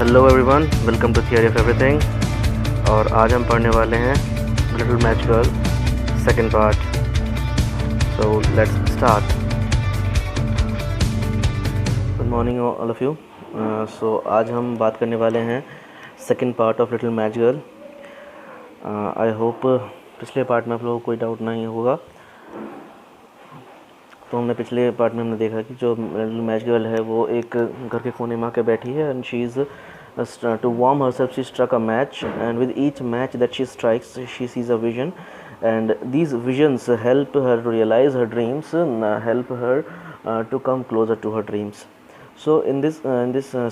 Hello everyone, welcome to theory of everything. और आज हम पढ़ने वाले हैं little match girl second part. So let's start. Good morning all of you. So आज हम बात करने वाले हैं second part of little match girl. I hope पिछले पार्ट में आप लोगों को कोई डाउट नहीं होगा। तो हमने पिछले पार्ट में देखा कि जो लिटिल मैच गर्ल है वो एक घर के कोने में आके बैठी है and she is to warm herself she struck a match, and with each match that she strikes she sees a vision, and these visions help her to realize her dreams, help her to come closer to her dreams. So in this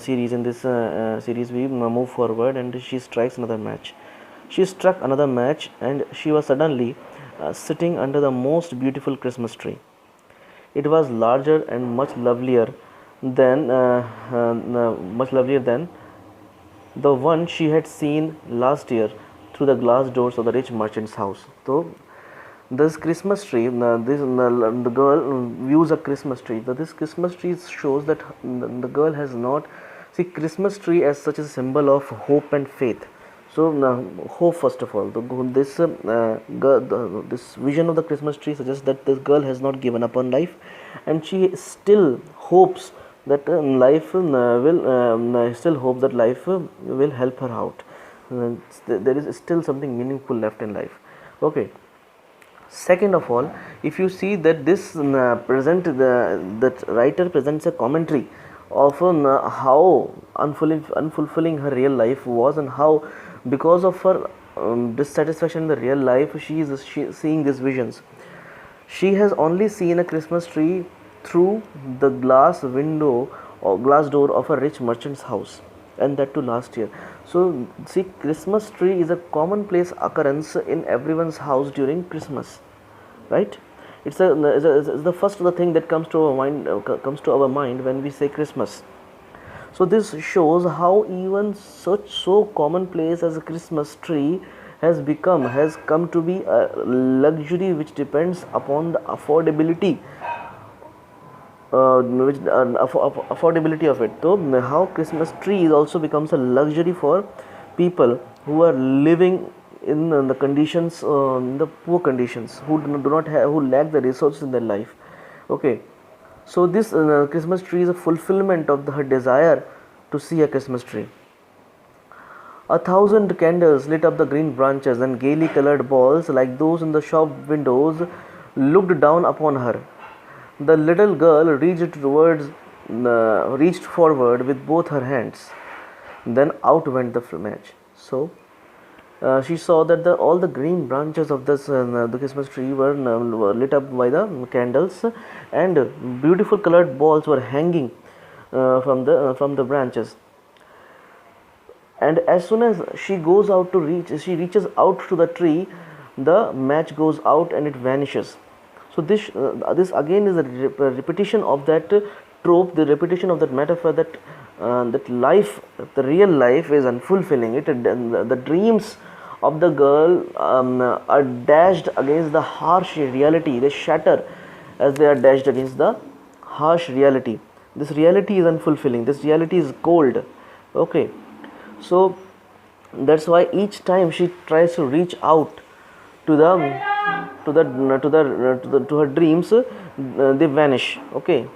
series we move forward and she strikes another match. She struck another match and she was suddenly sitting under the most beautiful Christmas tree. It was larger and much lovelier than the one she had seen last year through the glass doors of the rich merchant's house. So this Christmas tree, the girl views a Christmas tree. This Christmas tree shows that the girl has not see Christmas tree as such a symbol of hope and faith. So hope, first of all, this vision of the Christmas tree suggests that this girl has not given up on life, and she still hopes that life will help her out. There is still something meaningful left in life. Okay. Second of all, if you see that this that writer presents a commentary of how unfulfilling her real life was, and how because of her dissatisfaction in the real life she is seeing these visions. She has only seen a Christmas tree through the glass window or glass door of a rich merchant's house, and that too last year. So see, Christmas tree is a commonplace occurrence in everyone's house during Christmas, right? It's the first of the thing that comes to our mind when we say Christmas. So this shows how even so commonplace as a Christmas tree has come to be a luxury which depends upon the affordability of it. So how Christmas trees also becomes a luxury for people who are living in the conditions, the poor conditions, who who lack the resources in their life. Okay, so this Christmas tree is a fulfillment of her desire to see a Christmas tree. 1,000 candles lit up the green branches, and gaily colored balls like those in the shop windows looked down upon her. The little girl reached forward with both her hands. Then out went the match. So she saw that all the green branches of the Christmas tree were lit up by the candles, and beautiful colored balls were hanging from the branches. And as soon as she reaches out to the tree, the match goes out and it vanishes. So this again is a repetition of that trope, the repetition of that metaphor that life, the real life, is unfulfilling. The dreams of the girl are dashed against the harsh reality. They shatter as they are dashed against the harsh reality. This reality is unfulfilling. This reality is cold. Okay, so that's why each time she tries to reach out to her dreams, they vanish. Okay,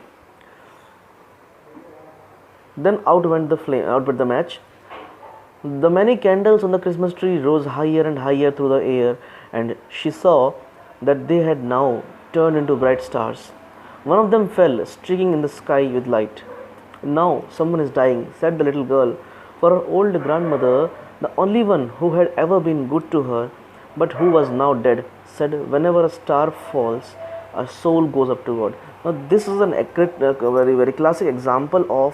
then out went the match. The many candles on the Christmas tree rose higher and higher through the air, and she saw that they had now turned into bright stars. One of them fell, streaking in the sky with light. "Now someone is dying," said the little girl, for her old grandmother, the only one who had ever been good to her, but who was now dead, said, "Whenever a star falls, a soul goes up to God." Now this is a very, very classic example of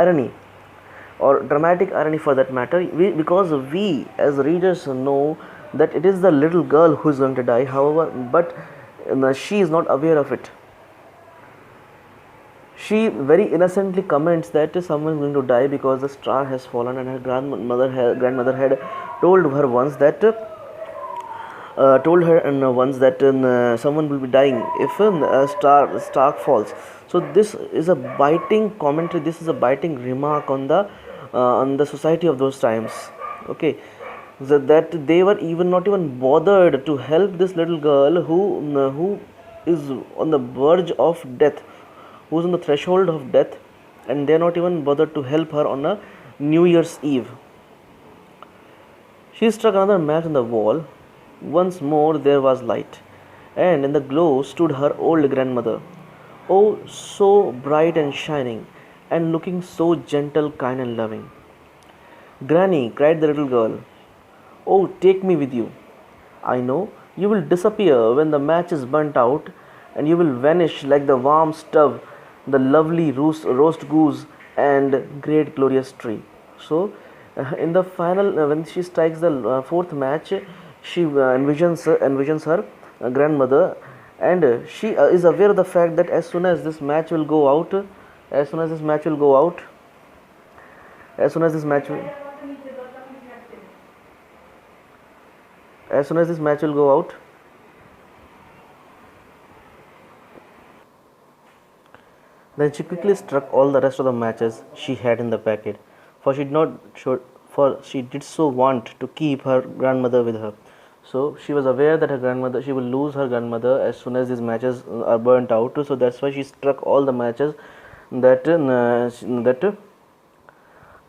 irony, or dramatic irony for that matter, because we as readers know that it is the little girl who is going to die, however, but she is not aware of it. She very innocently comments that someone is going to die because the star has fallen, and her grandmother had told her once that someone will be dying if a star falls. So this is a biting commentary, this is a biting remark on the on the society of those times. Okay, that they were even not even bothered to help this little girl who is on the verge of death, who's on the threshold of death, and they're not even bothered to help her on a New Year's Eve. She struck another match on the wall. Once more there was light, and in the glow stood her old grandmother. Oh, so bright and shining, and looking so gentle, kind, and loving. Granny, cried the little girl, oh, take me with you. I know you will disappear when the match is burnt out, and you will vanish like the warm stove, the lovely roast goose, and great glorious tree. So, in the final, when she strikes the fourth match, she envisions her grandmother, and she is aware of the fact that as soon as this match will go out, as soon as this match will go out, as soon as this match will, as soon as this match will go out, then she quickly struck all the rest of the matches she had in the packet, for she did not for she did so want to keep her grandmother with her. So she was aware that her grandmother, she will lose her grandmother as soon as these matches are burnt out. So that's why she struck all the matches that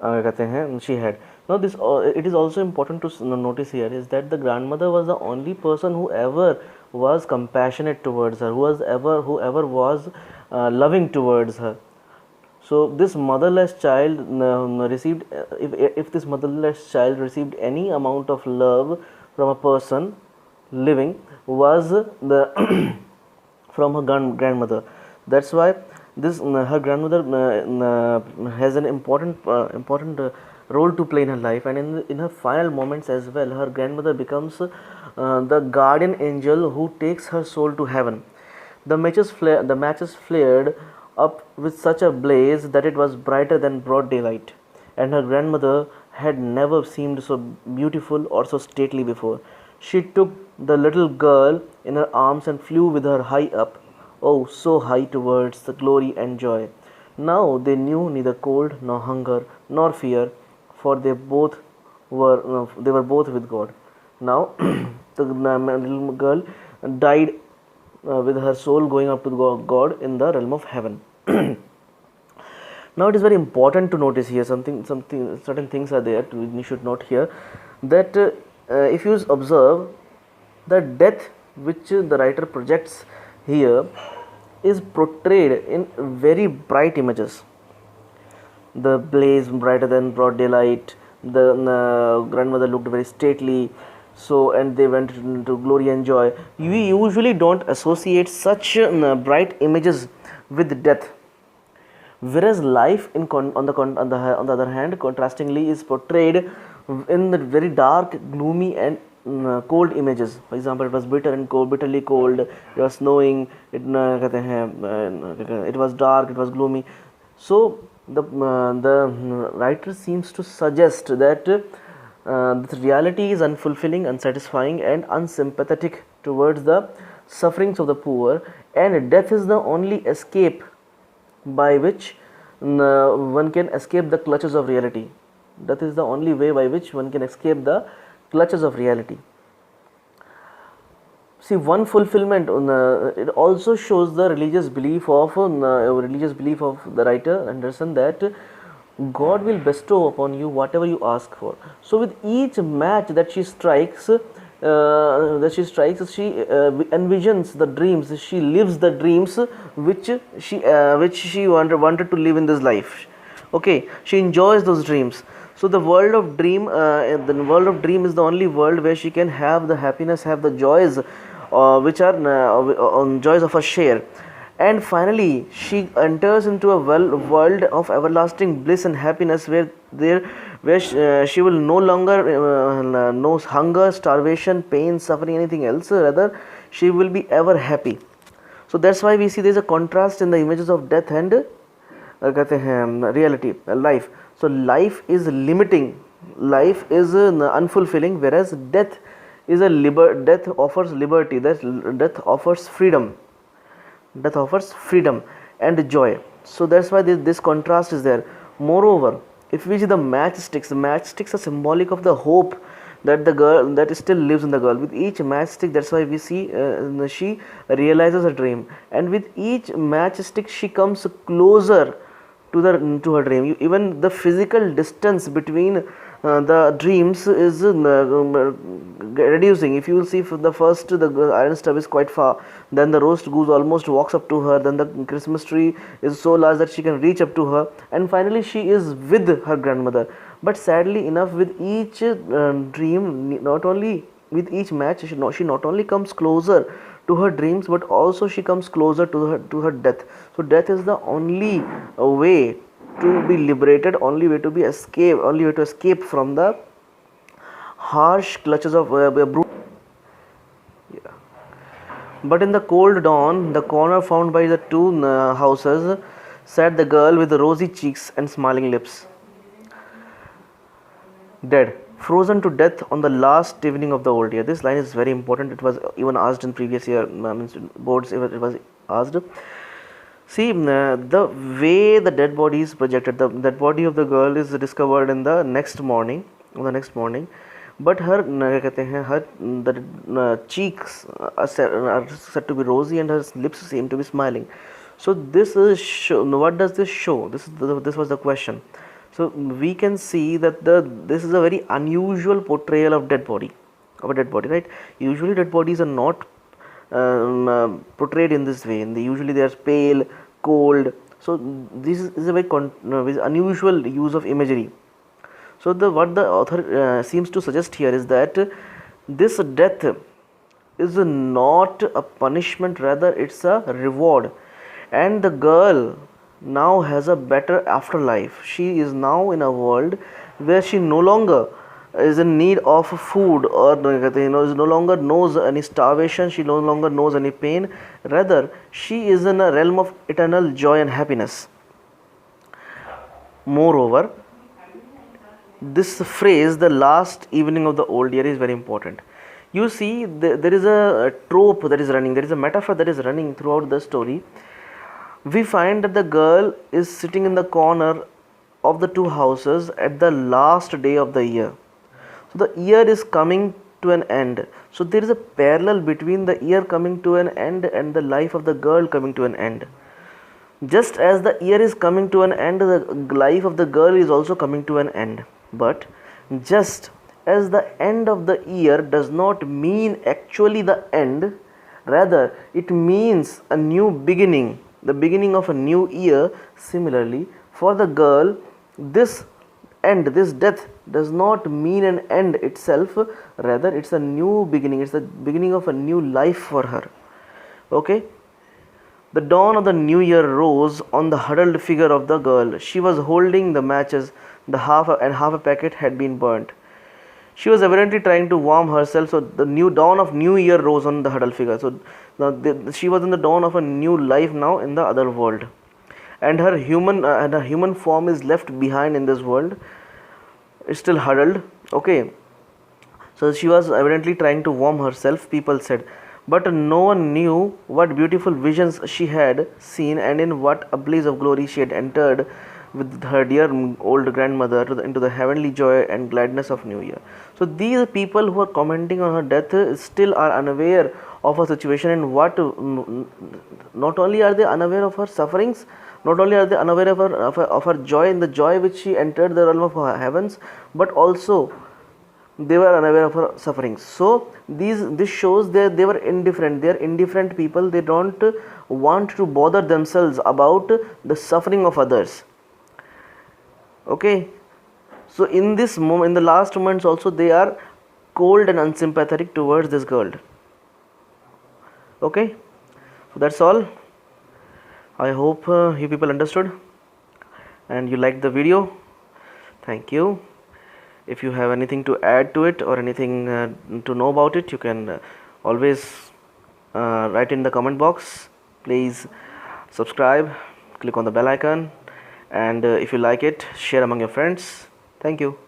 कहते हैं she had. Now this it is also important to notice here is that the grandmother was the only person who ever was compassionate towards her, whoever was loving towards her. So this motherless child received, if this motherless child received any amount of love from a person living, was the from her grandmother. That's why this her grandmother has an important role to play in her life, and in her final moments as well, her grandmother becomes the guardian angel who takes her soul to heaven. The matches flared up with such a blaze that it was brighter than broad daylight, and her grandmother had never seemed so beautiful or so stately before. She took the little girl in her arms and flew with her high up, oh, so high towards the glory and joy. Now they knew neither cold nor hunger nor fear, for they were both with God. Now the little girl died with her soul going up to God in the realm of heaven. Now it is very important to notice here certain things are there you should note here, that if you observe the death which the writer projects here is portrayed in very bright images. The blaze brighter than broad daylight, the grandmother looked very stately, so and they went into glory and joy. We usually don't associate such bright images with death, whereas life on the other hand, contrastingly, is portrayed in the very dark, gloomy, and cold images. For example, it was bitterly cold, it was snowing, it was dark, it was gloomy. So the writer seems to suggest that the reality is unfulfilling, unsatisfying, and unsympathetic towards the sufferings of the poor, and death is the only escape by which one can escape the clutches of reality. That is the only way by which one can escape the clutches of reality. See, one fulfillment, it also shows the religious belief of the writer Anderson, that God will bestow upon you whatever you ask for. So with each match that she strikes, she envisions the dreams, she lives the dreams which she wanted to live in this life. Okay, she enjoys those dreams. So the world of dream is the only world where she can have the happiness, have the joys, which are joys of a share. And finally, she enters into a world of everlasting bliss and happiness, where she will no longer know hunger, starvation, pain, suffering, anything else. Rather, she will be ever happy. So that's why we see there is a contrast in the images of death and reality, life. So life is limiting, life is unfulfilling, whereas death is death offers liberty, death offers freedom, and joy. So that's why this contrast is there. Moreover, If we see the matchsticks are symbolic of the hope that the girl that still lives in the girl. With each matchstick, that's why we see she realizes a dream, and with each matchstick she comes closer to her dream. Even the physical distance between the dreams is reducing. If you will see, for the first, the iron stove is quite far, then the roast goose almost walks up to her, then the Christmas tree is so large that she can reach up to her, and finally she is with her grandmother. But sadly enough, with each dream, not only with each match, she not only comes closer to her dreams, but also she comes closer to her death. So death is the only way to be liberated, only way to escape from the harsh clutches of brute. Yeah. But in the cold dawn, the corner found by the two houses, sat the girl with the rosy cheeks and smiling lips. Dead, frozen to death on the last evening of the old year. This line is very important. It was even asked in previous year boards. It was asked. See, the way the dead body is projected, the dead body of the girl is discovered in the next morning. But her the cheeks are said to be rosy and her lips seem to be smiling. So this is what does this show? This was the question. So we can see that this is a very unusual portrayal of a dead body, right? Usually dead bodies are not portrayed in this way. Usually they are pale, cold. So this is a very unusual use of imagery. So what the author seems to suggest here is that this death is not a punishment, rather it's a reward, and the girl now has a better afterlife. She is now in a world where she no longer is in need of food, or is no longer knows any starvation, she no longer knows any pain, rather she is in a realm of eternal joy and happiness. Moreover, this phrase, the last evening of the old year, is very important. You see, there is a trope that is running, there is a metaphor that is running throughout the story. We find that the girl is sitting in the corner of the two houses at the last day of the year. So the year is coming to an end. So there is a parallel between the year coming to an end and the life of the girl coming to an end. Just as the year is coming to an end, the life of the girl is also coming to an end. But just as the end of the year does not mean actually the end, rather it means a new beginning, the beginning of a new year. Similarly, for the girl, this death does not mean an end itself, rather it's a new beginning, it's the beginning of a new life for her. Okay. The dawn of the new year rose on the huddled figure of the girl. She was holding the matches, half a packet had been burnt. She was evidently trying to warm herself. So the new dawn of new year rose on the huddled figure. So now she was in the dawn of a new life now in the other world, and her human form is left behind in this world. It's still huddled. Okay. So she was evidently trying to warm herself, people said. But no one knew what beautiful visions she had seen and in what a blaze of glory she had entered with her dear old grandmother into the heavenly joy and gladness of New Year. So these people who are commenting on her death still are unaware of her situation, and not only are they unaware of her sufferings, not only are they unaware of her joy and the joy which she entered the realm of heavens, but also they were unaware of her sufferings. So this shows that they were indifferent. They are indifferent people. They don't want to bother themselves about the suffering of others. Okay. So in this moment, in the last moments also, they are cold and unsympathetic towards this girl. Okay. So that's all. I hope you people understood and you liked the video. Thank you. If you have anything to add to it or anything to know about it, you can always write in the comment box. Please subscribe, click on the bell icon, and if you like it, share among your friends. Thank you.